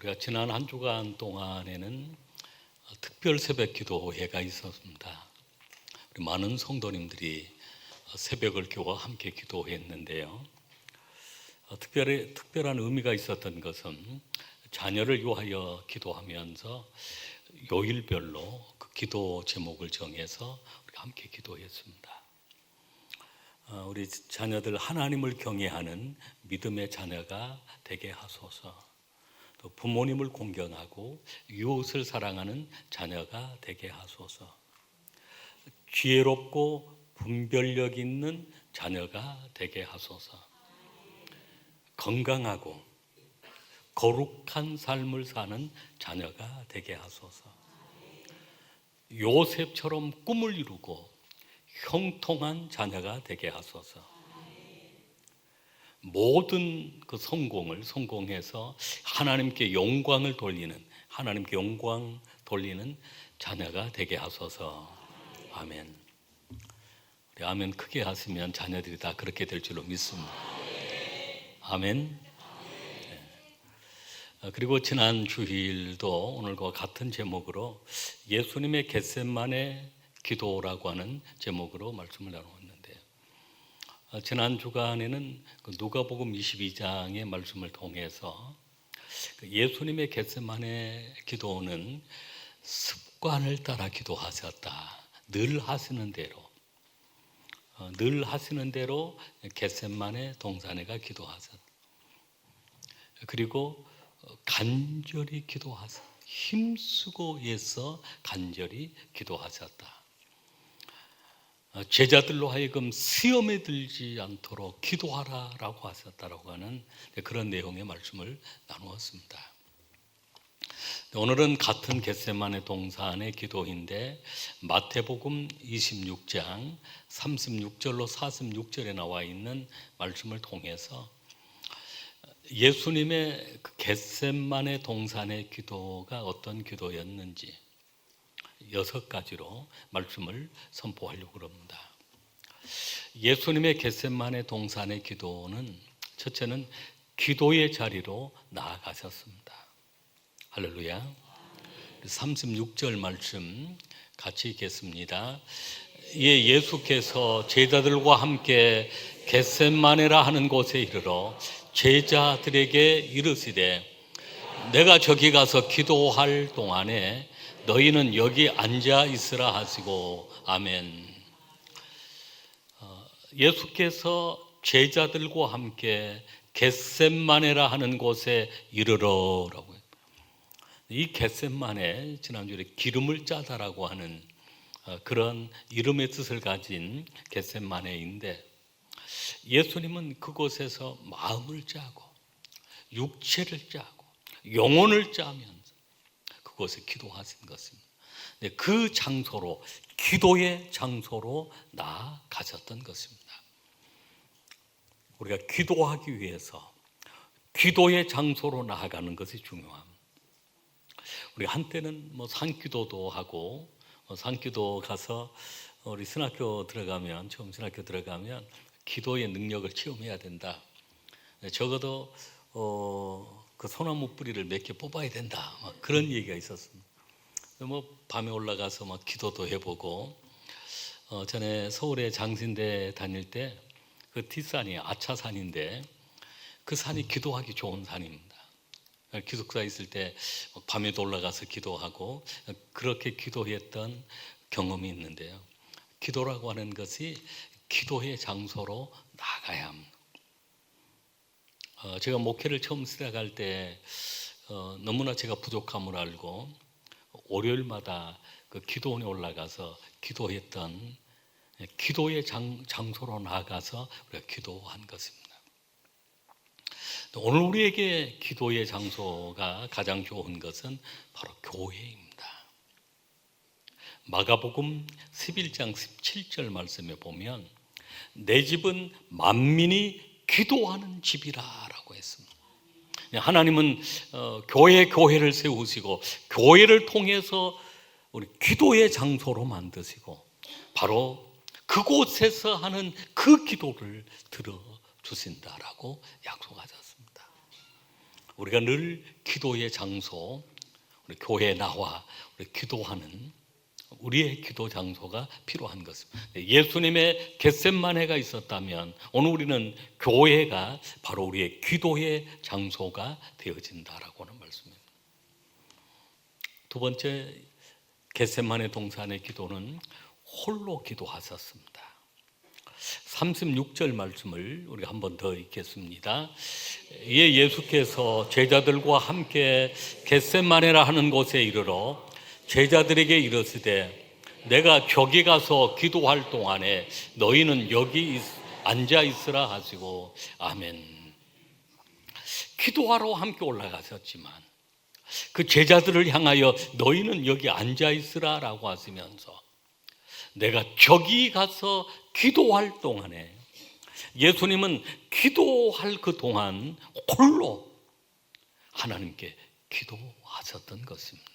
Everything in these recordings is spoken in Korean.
우리가 지난 한 주간 동안에는 특별 새벽 기도회가 있었습니다. 우리 많은 성도님들이 새벽을 교와 함께 기도했는데요. 특별한 의미가 있었던 것은 자녀를 위하여 기도하면서 요일별로 그 기도 제목을 정해서 우리가 함께 기도했습니다. 우리 자녀들 하나님을 경외하는 믿음의 자녀가 되게 하소서. 또 부모님을 공경하고 이웃을 사랑하는 자녀가 되게 하소서. 지혜롭고 분별력 있는 자녀가 되게 하소서. 건강하고 거룩한 삶을 사는 자녀가 되게 하소서. 요셉처럼 꿈을 이루고 형통한 자녀가 되게 하소서. 모든 그 성공해서 하나님께 영광 돌리는 자녀가 되게 하소서. 아멘. 우리 아멘 크게 하시면 자녀들이 다 그렇게 될 줄로 믿습니다. 아멘. 그리고 지난 주일도 오늘과 같은 제목으로 예수님의 겟세마네 기도라고 하는 제목으로 말씀을 나누었는데요. 지난 주간에는 누가복음 22장의 말씀을 통해서 예수님의 겟세마네 기도는 습관을 따라 기도하셨다. 늘 하시는 대로 겟세마네 동산에가 기도하셨다. 그리고 간절히 기도하셨다. 힘쓰고 애써 간절히 기도하셨다. 제자들로 하여금 시험에 들지 않도록 기도하라라고 하셨다라고 하는 그런 내용의 말씀을 나누었습니다. 오늘은 같은 겟세마네 동산의 기도인데 마태복음 26장 36절로 46절에 나와 있는 말씀을 통해서 예수님의 그 겟세마네 동산의 기도가 어떤 기도였는지 6가지로 말씀을 선포하려고 합니다. 예수님의 겟세마네 동산의 기도는 첫째는 기도의 자리로 나아가셨습니다. 할렐루야. 36절 말씀 같이 읽겠습니다. 예수께서 제자들과 함께 겟세마네라 하는 곳에 이르러 제자들에게 이르시되 내가 저기 가서 기도할 동안에 너희는 여기 앉아 있으라 하시고 아멘. 예수께서 제자들과 함께 겟세마네라 하는 곳에 이르러라고 해요. 이 겟세마네 지난주에 기름을 짜다라고 하는 그런 이름의 뜻을 가진 겟세마네인데 예수님은 그곳에서 마음을 짜고 육체를 짜고 영혼을 짜면서 그곳에 기도하신 것입니다. 그 장소로 기도의 장소로 나아가셨던 것입니다. 우리가 기도하기 위해서 기도의 장소로 나아가는 것이 중요합니다. 우리 한때는 산기도도 하고 산기도 가서 우리 처음 신학교 들어가면 기도의 능력을 체험해야 된다. 적어도 그 소나무 뿌리를 몇 개 뽑아야 된다. 그런 얘기가 있었습니다. 밤에 올라가서 기도도 해보고 전에 서울에 장신대 다닐 때 그 뒷산이 아차산인데 그 산이 기도하기 좋은 산입니다. 기숙사 있을 때 밤에도 올라가서 기도하고 그렇게 기도했던 경험이 있는데요. 기도라고 하는 것이 기도의 장소로 나가야 합니다. 제가 목회를 처음 시작할 때 너무나 제가 부족함을 알고 월요일마다 그 기도원에 올라가서 기도했던 기도의 장소로 나가서 우리가 기도한 것입니다. 오늘 우리에게 기도의 장소가 가장 좋은 것은 바로 교회입니다. 마가복음 11장 17절 말씀에 보면 내 집은 만민이 기도하는 집이라고 했습니다. 하나님은 교회를 세우시고 교회를 통해서 우리 기도의 장소로 만드시고 바로 그곳에서 하는 그 기도를 들어주신다라고 약속하셨습니다. 우리가 늘 기도의 장소, 우리 교회에 나와 우리 기도하는 우리의 기도 장소가 필요한 것입니다. 예수님의 겟셋마네가 있었다면 오늘 우리는 교회가 바로 우리의 기도의 장소가 되어진다라고 하는 말씀입니다. 두 번째, 겟셋마네 동산의 기도는 홀로 기도하셨습니다. 36절 말씀을 우리가 한 번 더 읽겠습니다. 이에 예수께서 제자들과 함께 겟셋마네라 하는 곳에 이르러 제자들에게 이르시되 내가 저기 가서 기도할 동안에 너희는 여기 앉아 있으라 하시고 아멘. 기도하러 함께 올라가셨지만 그 제자들을 향하여 너희는 여기 앉아 있으라 라고 하시면서 내가 저기 가서 기도할 동안에 예수님은 기도할 그 동안 홀로 하나님께 기도하셨던 것입니다.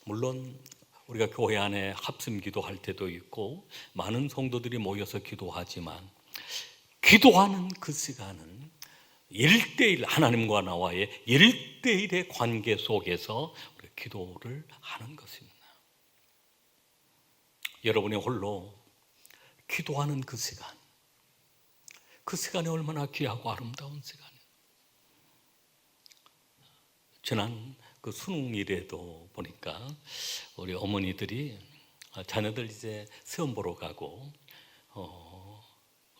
물론 우리가 교회 안에 합심 기도할 때도 있고 많은 성도들이 모여서 기도하지만 기도하는 그 시간은 1:1 하나님과 나와의 1:1의 관계 속에서 우리가 기도를 하는 것입니다. 여러분이 홀로 기도하는 그 시간이 얼마나 귀하고 아름다운 시간이에요. 지난 그 수능일에도 보니까 우리 어머니들이 자녀들 이제 시험 보러 가고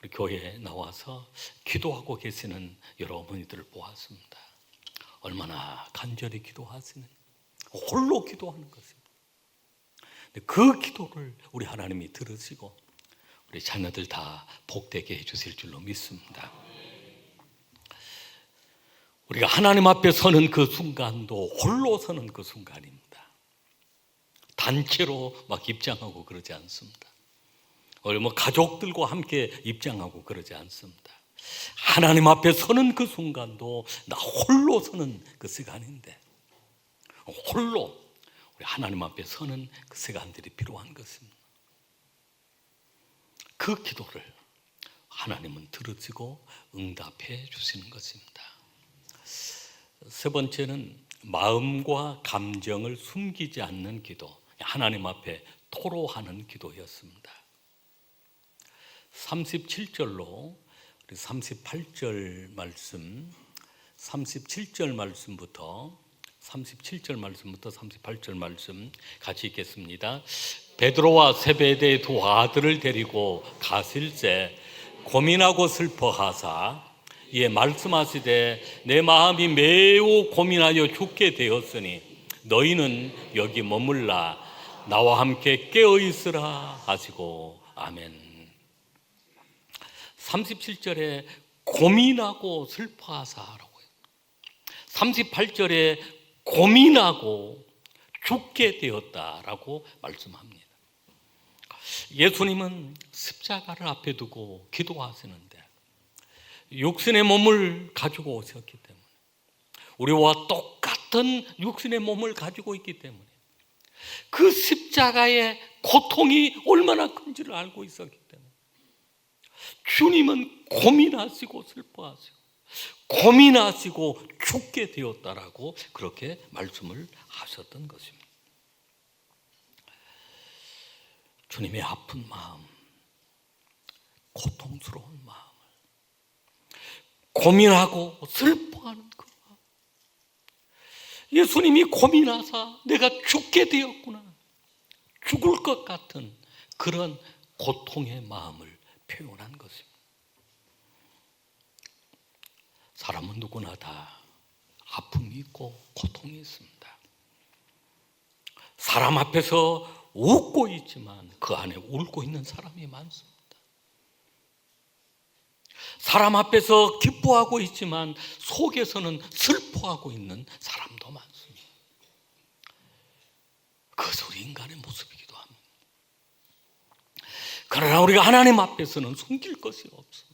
우리 교회에 나와서 기도하고 계시는 여러 어머니들을 보았습니다. 얼마나 간절히 기도하시는, 홀로 기도하는 것입니다. 그 기도를 우리 하나님이 들으시고 우리 자녀들 다 복되게 해주실 줄로 믿습니다. 우리가 하나님 앞에 서는 그 순간도 홀로 서는 그 순간입니다. 단체로 막 입장하고 그러지 않습니다. 우리 가족들과 함께 입장하고 그러지 않습니다. 하나님 앞에 서는 그 순간도 나 홀로 서는 그 시간인데 홀로 우리 하나님 앞에 서는 그 시간들이 필요한 것입니다. 그 기도를 하나님은 들으시고 응답해 주시는 것입니다. 세 번째는 마음과 감정을 숨기지 않는 기도, 하나님 앞에 토로하는 기도였습니다. 37절로 38절 말씀, 37절 말씀부터 38절 말씀 같이 읽겠습니다. 베드로와 세베대의 두 아들을 데리고 가실새 고민하고 슬퍼하사 이에 말씀하시되 내 마음이 매우 고민하여 죽게 되었으니 너희는 여기 머물라 나와 함께 깨어 있으라 하시고 아멘. 37절에 고민하고 슬퍼하사라고 해요. 38절에 고민하고 죽게 되었다라고 말씀합니다. 예수님은 십자가를 앞에 두고 기도하시는데 육신의 몸을 가지고 오셨기 때문에 우리와 똑같은 육신의 몸을 가지고 있기 때문에 그 십자가의 고통이 얼마나 큰지를 알고 있었기 때문에 주님은 고민하시고 슬퍼하시고 고민하시고 죽게 되었다라고 그렇게 말씀을 하셨던 것입니다. 주님의 아픈 마음, 고통스러운 마음을 고민하고 슬퍼하는 그 마음, 예수님이 고민하사 내가 죽게 되었구나, 죽을 것 같은 그런 고통의 마음을 표현한 것입니다. 사람은 누구나 다 아픔이 있고 고통이 있습니다. 사람 앞에서 웃고 있지만 그 안에 울고 있는 사람이 많습니다. 사람 앞에서 기뻐하고 있지만 속에서는 슬퍼하고 있는 사람도 많습니다. 그것이 우리 인간의 모습이기도 합니다. 그러나 우리가 하나님 앞에서는 숨길 것이 없습니다.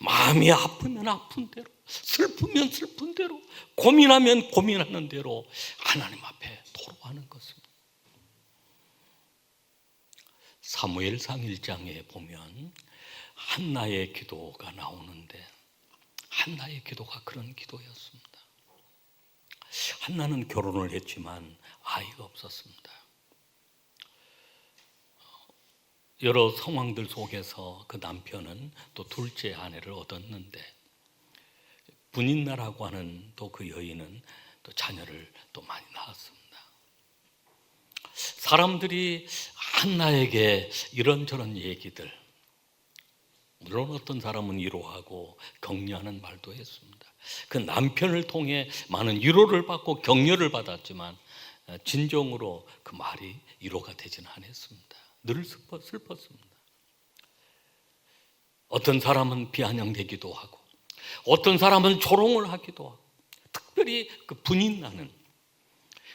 마음이 아프면 아픈 대로, 슬프면 슬픈 대로, 고민하면 고민하는 대로 하나님 앞에 토로하는 것입니다. 사무엘상 1장에 보면 한나의 기도가 나오는데 한나의 기도가 그런 기도였습니다. 한나는 결혼을 했지만 아이가 없었습니다. 여러 상황들 속에서 그 남편은 또 둘째 아내를 얻었는데 분인나라고 하는 또 그 여인은 또 자녀를 또 많이 낳았습니다. 사람들이 한나에게 이런저런 얘기들, 물론 어떤 사람은 위로하고 격려하는 말도 했습니다. 그 남편을 통해 많은 위로를 받고 격려를 받았지만 진정으로 그 말이 위로가 되지는 않았습니다. 늘 슬펐습니다. 어떤 사람은 비아냥대기도 하고 어떤 사람은 조롱을 하기도 하고, 특별히 그 분인나는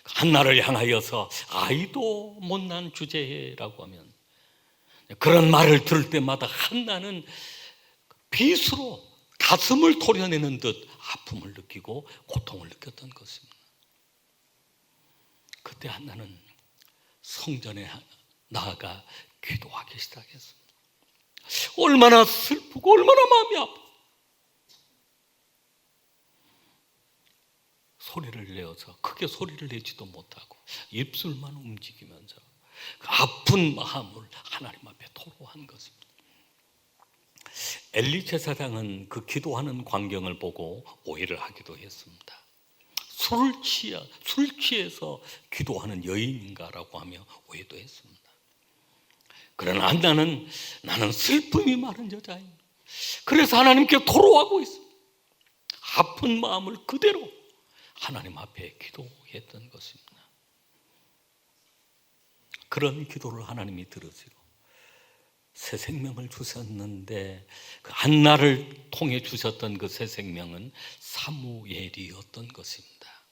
한나를 향하여서 아이도 못난 주제라고 하면 그런 말을 들을 때마다 한나는 빗으로 가슴을 토려내는 듯 아픔을 느끼고 고통을 느꼈던 것입니다. 그때 한나는 성전에 나아가 기도하기 시작했습니다. 얼마나 슬프고 얼마나 마음이 아프고 소리를 내어서 크게 소리를 내지도 못하고 입술만 움직이면서 그 아픈 마음을 하나님 앞에 토로한 것입니다. 엘리 제사장은 그 기도하는 광경을 보고 오해를 하기도 했습니다. 술 취해서 기도하는 여인인가라고 하며 오해도 했습니다. 그러나 한나는 나는 슬픔이 많은 여자입니다. 그래서 하나님께 토로하고 있습니다. 아픈 마음을 그대로 하나님 앞에 기도했던 것입니다. 그런 기도를 하나님이 들으시고 새 생명을 주셨는데 그 한나를 통해 주셨던 그 새 생명은 사무엘이었던 것입니다.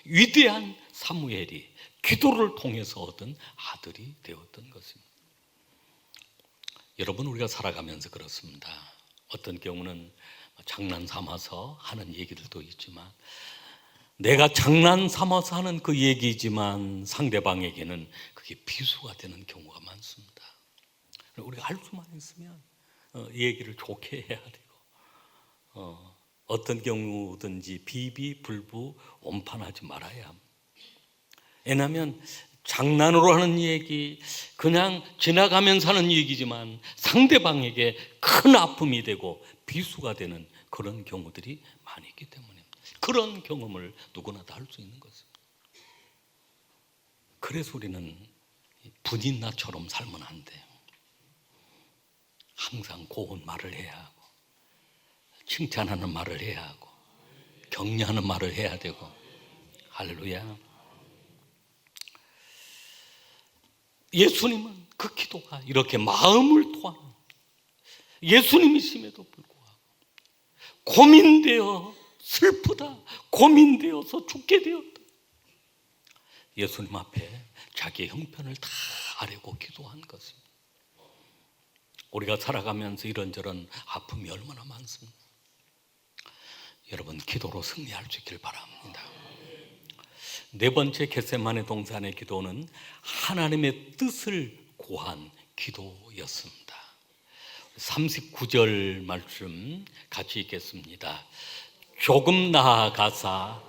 위대한 사무엘이 기도를 통해서 얻은 아들이 되었던 것입니다. 여러분, 우리가 살아가면서 그렇습니다. 어떤 경우는 장난 삼아서 하는 얘기들도 있지만 내가 장난 삼아서 하는 그 얘기지만 상대방에게는 그게 비수가 되는 경우가 많습니다. 우리가 할 수만 있으면 이 얘기를 좋게 해야 되고 어떤 경우든지 비비불부 원판하지 말아야 합니다. 왜냐하면 장난으로 하는 얘기, 그냥 지나가면서 하는 얘기지만 상대방에게 큰 아픔이 되고 비수가 되는 그런 경우들이 많이 있기 때문에 그런 경험을 누구나 다 할 수 있는 것입니다. 그래서 우리는 분인나처럼 살면 안 돼요. 항상 고운 말을 해야 하고 칭찬하는 말을 해야 하고 격려하는 말을 해야 되고. 할렐루야. 예수님은 그 기도가 이렇게 마음을 토하는 예수님이심에도 불구하고 고민되어 슬프다, 고민되어서 죽게 되었다, 예수님 앞에 자기의 형편을 다 아뢰고 기도한 것입니다. 우리가 살아가면서 이런저런 아픔이 얼마나 많습니다. 여러분, 기도로 승리할 수 있길 바랍니다. 네 번째 겟세마네 동산의 기도는 하나님의 뜻을 구한 기도였습니다. 39절 말씀 같이 읽겠습니다. 조금 나아가사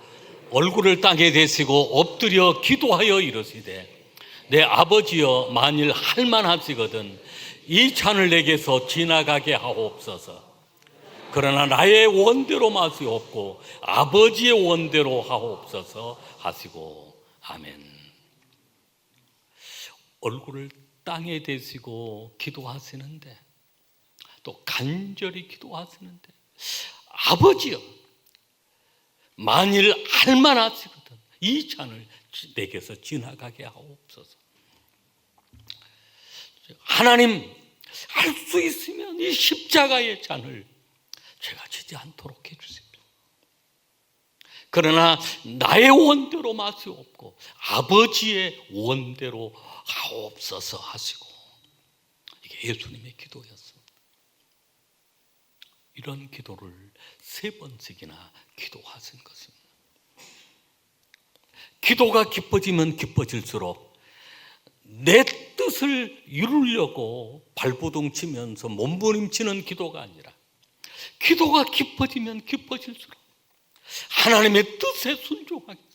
얼굴을 땅에 대시고 엎드려 기도하여 이르시되 내 아버지여, 만일 할만하시거든 이 잔을 내게서 지나가게 하옵소서. 그러나 나의 원대로 마시옵고 아버지의 원대로 하옵소서 하시고. 아멘. 얼굴을 땅에 대시고 기도하시는데, 또 간절히 기도하시는데, 아버지여, 만일 할만하시거든 이 잔을 내게서 지나가게 하옵소서. 하나님, 할 수 있으면 이 십자가의 잔을 제가 지지 않도록 해주십시오. 그러나 나의 원대로 마시옵고 아버지의 원대로 하옵소서 하시고. 이게 예수님의 기도였습니다. 이런 기도를 3번씩이나 기도하신 것입니다. 기도가 깊어지면 깊어질수록 내 뜻을 이루려고 발버둥 치면서 몸부림치는 기도가 아니라 기도가 깊어지면 깊어질수록 하나님의 뜻에 순종하겠습니다.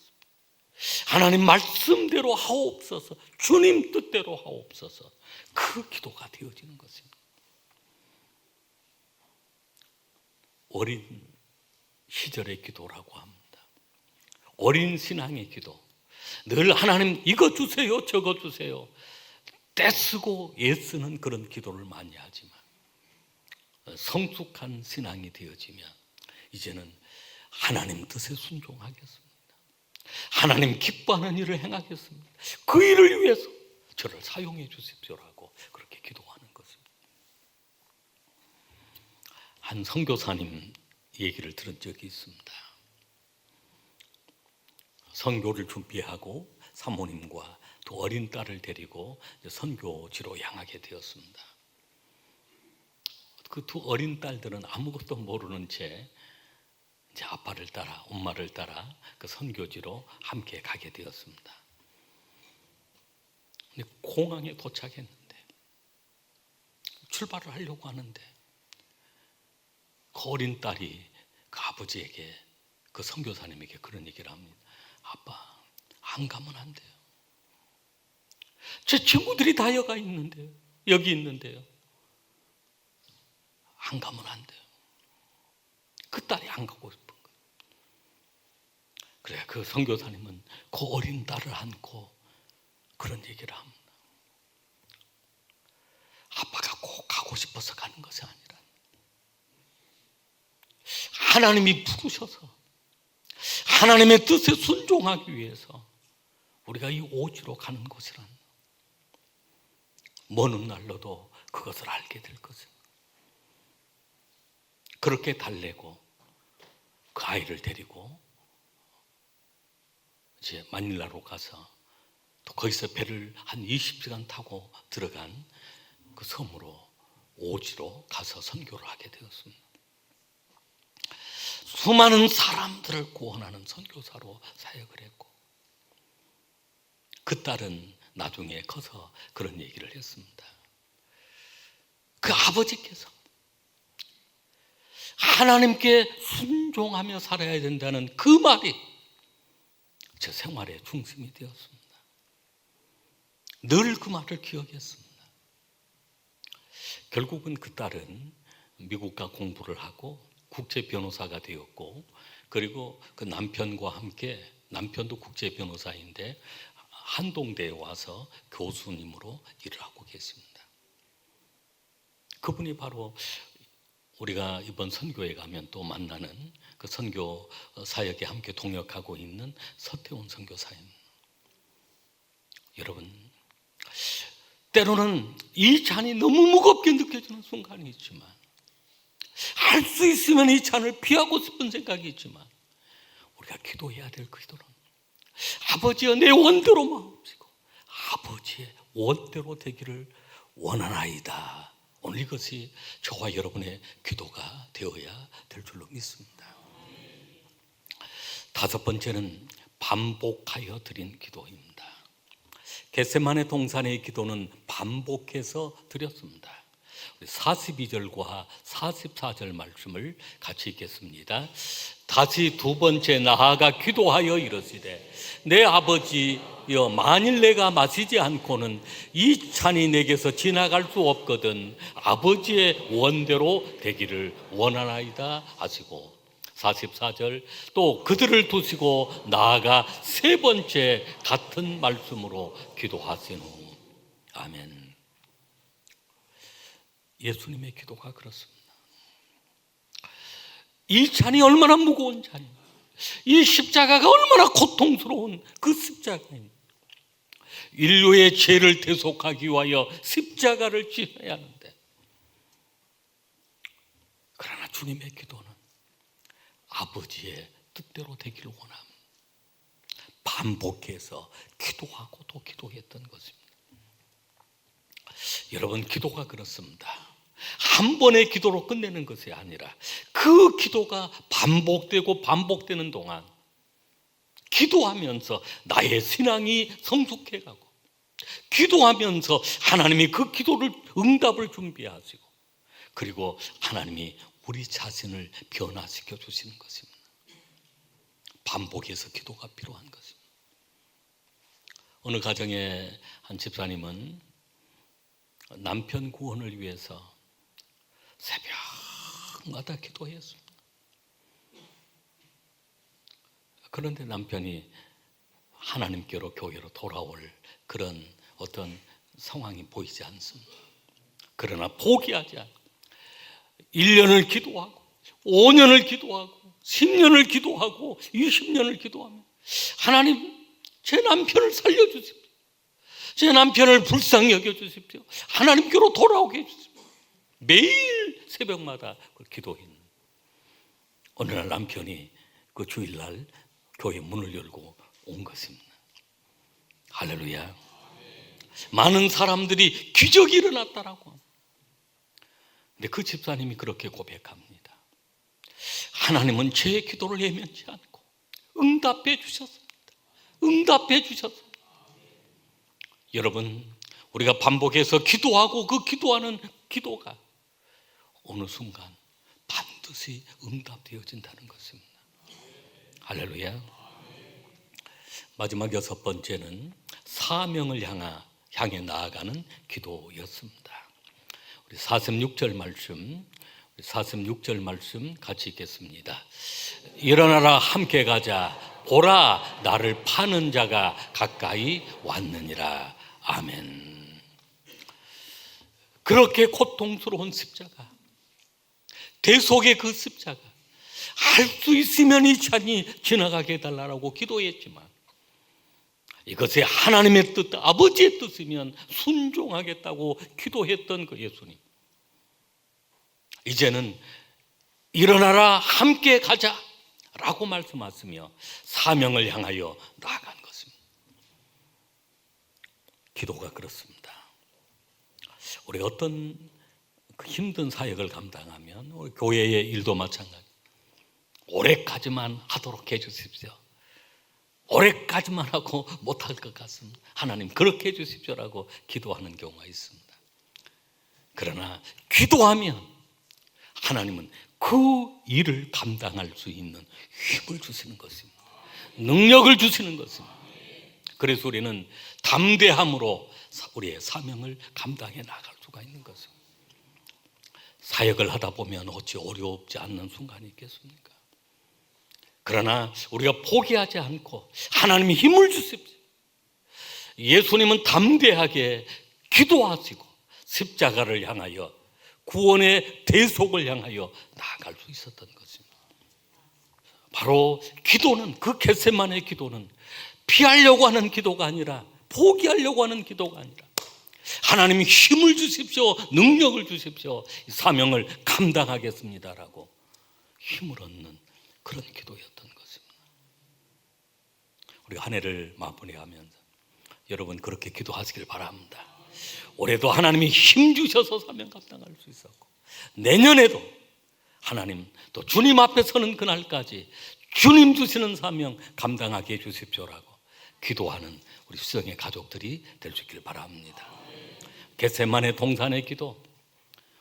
하나님 말씀대로 하옵소서, 주님 뜻대로 하옵소서, 그 기도가 되어지는 것입니다. 어린 시절의 기도라고 합니다. 어린 신앙의 기도. 늘 하나님 이거 주세요, 저거 주세요, 떼쓰고 애쓰는 그런 기도를 많이 하지만 성숙한 신앙이 되어지면 이제는 하나님 뜻에 순종하겠습니다. 하나님 기뻐하는 일을 행하겠습니다. 그 일을 위해서 저를 사용해 주십시오라고 그렇게 기도하는 것입니다. 한 선교사님 얘기를 들은 적이 있습니다. 선교를 준비하고 사모님과 또 어린 딸을 데리고 선교지로 향하게 되었습니다. 그 두 어린 딸들은 아무것도 모르는 채 이제 아빠를 따라, 엄마를 따라 그 선교지로 함께 가게 되었습니다. 근데 공항에 도착했는데 출발을 하려고 하는데 그 어린 딸이 그 아버지에게, 그 선교사님에게 그런 얘기를 합니다. 아빠, 안 가면 안 돼요. 제 친구들이 다 여기 있는데요. 안 가면 안 돼요. 그 딸이 안 가고 싶은 거예요. 그래, 그 선교사님은 그 어린 딸을 안고 그런 얘기를 합니다. 아빠가 꼭 가고 싶어서 가는 것이 아니라 하나님이 부르셔서 하나님의 뜻에 순종하기 위해서 우리가 이 오지로 가는 것이란, 먼 훗날로도 그것을 알게 될 것입니다. 그렇게 달래고 그 아이를 데리고 이제 마닐라로 가서 또 거기서 배를 한 20시간 타고 들어간 그 섬으로, 오지로 가서 선교를 하게 되었습니다. 수많은 사람들을 구원하는 선교사로 사역을 했고, 그 딸은 나중에 커서 그런 얘기를 했습니다. 그 아버지께서 하나님께 순종하며 살아야 된다는 그 말이 제 생활의 중심이 되었습니다. 늘 그 말을 기억했습니다. 결국은 그 딸은 미국가 공부를 하고 국제 변호사가 되었고, 그리고 그 남편과 함께, 남편도 국제 변호사인데 한동대에 와서 교수님으로 일을 하고 계십니다. 그분이 바로 우리가 이번 선교에 가면 또 만나는 그 선교 사역에 함께 동역하고 있는 서태훈 선교사입니다. 여러분, 때로는 이 잔이 너무 무겁게 느껴지는 순간이 있지만, 할 수 있으면 이 잔을 피하고 싶은 생각이 있지만, 우리가 기도해야 될 그 기도는 아버지여 내 원대로 마옵시고 아버지의 원대로 되기를 원하나이다. 오늘 이것이 저와 여러분의 기도가 되어야 될 줄로 믿습니다. 다섯 번째는 반복하여 드린 기도입니다. 겟세마네 동산의 기도는 반복해서 드렸습니다. 42절과 44절 말씀을 같이 읽겠습니다. 다시 두 번째 나아가 기도하여 이르시되 내 아버지여, 만일 내가 마시지 않고는 이 잔이 내게서 지나갈 수 없거든 아버지의 원대로 되기를 원하나이다 하시고, 44절 또 그들을 두시고 나아가 세 번째 같은 말씀으로 기도하신 후. 아멘. 예수님의 기도가 그렇습니다. 이 잔이 얼마나 무거운 잔입니까? 이 십자가가 얼마나 고통스러운 그 십자가입니다. 인류의 죄를 대속하기 위하여 십자가를 지어야 하는데, 그러나 주님의 기도는 아버지의 뜻대로 되기를 원합니다. 반복해서 기도하고 또 기도했던 것입니다. 여러분, 기도가 그렇습니다. 한 번의 기도로 끝내는 것이 아니라 그 기도가 반복되고 반복되는 동안 기도하면서 나의 신앙이 성숙해가고, 기도하면서 하나님이 그 기도를, 응답을 준비하시고, 그리고 하나님이 우리 자신을 변화시켜 주시는 것입니다. 반복해서 기도가 필요한 것입니다. 어느 가정의 한 집사님은 남편 구원을 위해서 새벽마다 기도했습니다. 그런데 남편이 하나님께로 교회로 돌아올 그런 어떤 상황이 보이지 않습니다. 그러나 포기하지 않고 1년을 기도하고 5년을 기도하고 10년을 기도하고 20년을 기도하면 하나님 제 남편을 살려주십시오. 제 남편을 불쌍히 여겨주십시오. 하나님께로 돌아오게 해주십시오. 매일 새벽마다 기도했는데 어느 날 남편이 그 주일날 교회 문을 열고 온 것입니다. 할렐루야. 많은 사람들이 기적이 일어났다라고 합니다. 근데 그 집사님이 그렇게 고백합니다. 하나님은 제 기도를 예면치 않고 응답해 주셨습니다. 응답해 주셨습니다. 여러분, 우리가 반복해서 기도하고 그 기도하는 기도가 어느 순간 반드시 응답되어진다는 것입니다. 할렐루야. 마지막 6번째는 사명을 향해 나아가는 기도였습니다. 우리 46절 말씀 같이 읽겠습니다. 일어나라 함께 가자. 보라 나를 파는 자가 가까이 왔느니라. 아멘. 그렇게 고통스러운 십자가, 대속의 그 십자가 할 수 있으면 이 잔이 지나가게 해달라고 기도했지만 이것이 하나님의 뜻, 아버지의 뜻이면 순종하겠다고 기도했던 그 예수님, 이제는 일어나라 함께 가자 라고 말씀하시며 사명을 향하여 나아간 것입니다. 기도가 그렇습니다. 우리 어떤 그 힘든 사역을 감당하면 우리 교회의 일도 마찬가지, 오래까지만 하도록 해주십시오. 오래까지만 하고 못할 것 같습니다. 하나님 그렇게 해주십시오라고 기도하는 경우가 있습니다. 그러나 기도하면 하나님은 그 일을 감당할 수 있는 힘을 주시는 것입니다. 능력을 주시는 것입니다. 그래서 우리는 담대함으로 우리의 사명을 감당해 나갈 수가 있는 것입니다. 사역을 하다 보면 어찌 어렵지 않는 순간이 있겠습니까? 그러나 우리가 포기하지 않고 하나님이 힘을 주십시오. 예수님은 담대하게 기도하시고 십자가를 향하여, 구원의 대속을 향하여 나아갈 수 있었던 것입니다. 바로 기도는, 그 겟세마네 기도는 피하려고 하는 기도가 아니라, 포기하려고 하는 기도가 아니라 하나님이 힘을 주십시오, 능력을 주십시오, 사명을 감당하겠습니다라고 힘을 얻는 그런 기도였던 것입니다. 우리 한 해를 마무리하면서 여러분 그렇게 기도하시길 바랍니다. 올해도 하나님이 힘 주셔서 사명 감당할 수 있었고, 내년에도 하나님 또 주님 앞에 서는 그날까지 주님 주시는 사명 감당하게 해주십시오라고 기도하는 우리 수정의 가족들이 될 수 있길 바랍니다. 겟세마네 동산의 기도,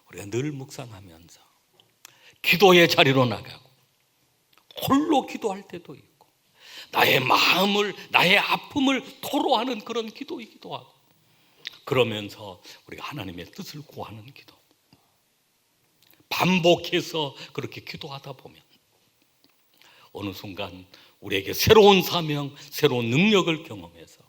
우리가 늘 묵상하면서 기도의 자리로 나가고 홀로 기도할 때도 있고, 나의 마음을, 나의 아픔을 토로하는 그런 기도이기도 하고, 그러면서 우리가 하나님의 뜻을 구하는 기도, 반복해서 그렇게 기도하다 보면 어느 순간 우리에게 새로운 사명, 새로운 능력을 경험해서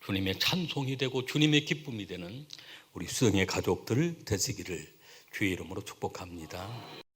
주님의 찬송이 되고 주님의 기쁨이 되는 우리 수영의 가족들 되시기를 주의 이름으로 축복합니다.